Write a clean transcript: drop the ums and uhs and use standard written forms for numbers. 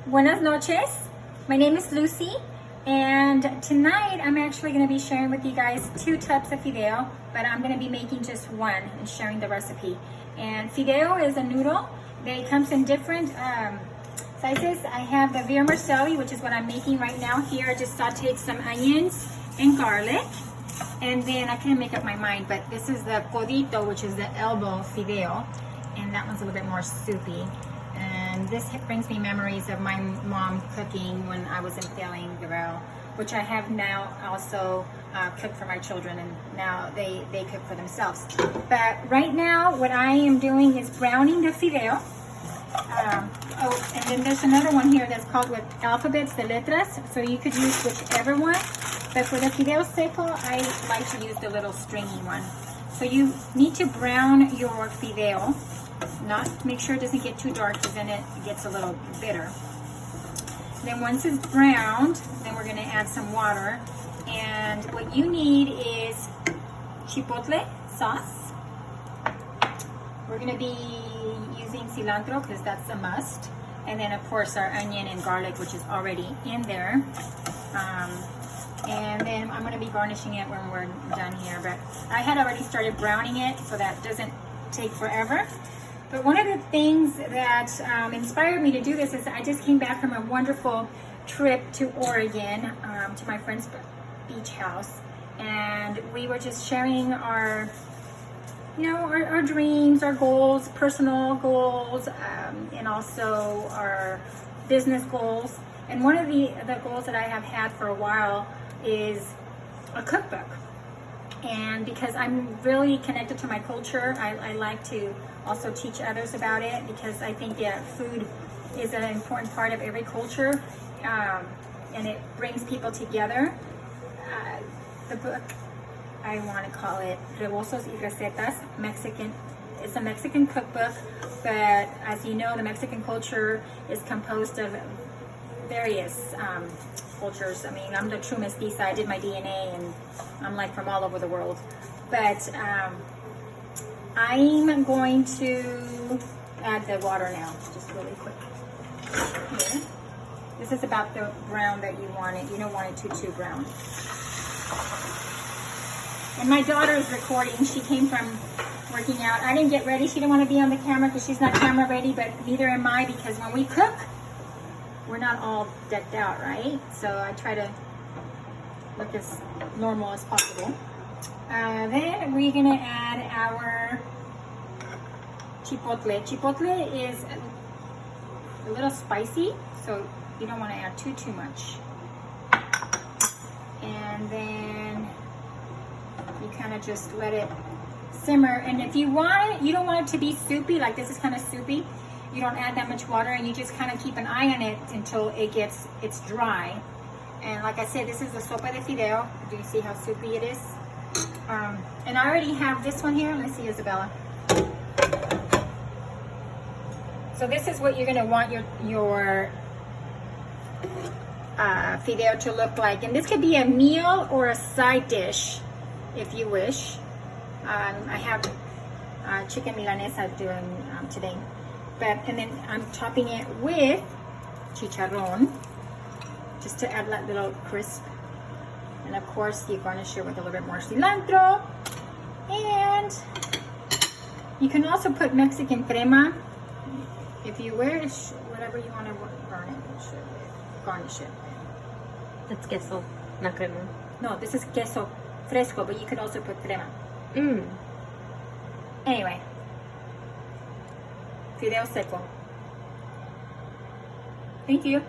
Buenas noches. My name is Lucy, and tonight I'm actually going to be sharing with you guys 2 types of fideo, but I'm going to be making just one and sharing the recipe. And fideo is a noodle. They comes in different sizes. I have the vermicelli, which is what I'm making right now here. I just sauteed some onions and garlic, and then I couldn't make up my mind, but this is the codito, which is the elbow fideo, and that one's a little bit more soupy. And this brings me memories of my mom cooking when I was in Failing Guerrero, which I have now also cooked for my children, and now they cook for themselves. But right now what I am doing is browning the fideo. Oh, and then there's another one here that's called with alphabets, the letras, so you could use whichever one. But for the fideo seco, I like to use the little stringy one. So you need to brown your fideo. Make sure it doesn't get too dark, because then it gets a little bitter. Then once it's browned, then we're going to add some water. And what you need is chipotle sauce. We're going to be using cilantro because that's a must. And then of course our onion and garlic, which is already in there. And then I'm going to be garnishing it when we're done here. But I had already started browning it, so that doesn't take forever. But one of the things that inspired me to do this is I just came back from a wonderful trip to Oregon, to my friend's beach house, and we were just sharing our, our dreams, our goals, personal goals, and also our business goals. And one of the goals that I have had for a while is a cookbook. And because I'm really connected to my culture, I like to also teach others about it, because I think that food is an important part of every culture, and it brings people together. The book, I want to call it Rebozos y Recetas, Mexican. It's a Mexican cookbook, but as you know, the Mexican culture is composed of various cultures. I mean, I'm the true mestiza. I did my DNA, and I'm like from all over the world. But I'm going to add the water now, just really quick. Here. This is about the brown that you want it. You don't want it too brown. And my daughter is recording. She came from working out. I didn't get ready. She didn't want to be on the camera because she's not camera ready, but neither am I, because when we cook, we're not all decked out, right? So I try to look as normal as possible. Then we're gonna add our chipotle. Chipotle is a little spicy, so you don't want to add too much. And then you kind of just let it simmer. And if you want it, you don't want it to be soupy, like this is kind of soupy. You don't add that much water, and you just kind of keep an eye on it until it's dry. And like I said, this is the sopa de fideo. Do you see how soupy it is? And I already have this one here. Let me see, Isabella. So this is what you're going to want your fideo to look like. And this could be a meal or a side dish, if you wish. I have chicken milanesa doing today. And then I'm topping it with chicharrón, just to add that little crisp. And of course, you garnish it with a little bit more cilantro. And you can also put Mexican crema if you wish, whatever you want to garnish it. That's queso, not crema. No, this is queso fresco, but you could also put crema. Anyway. Fideo seco. Thank you.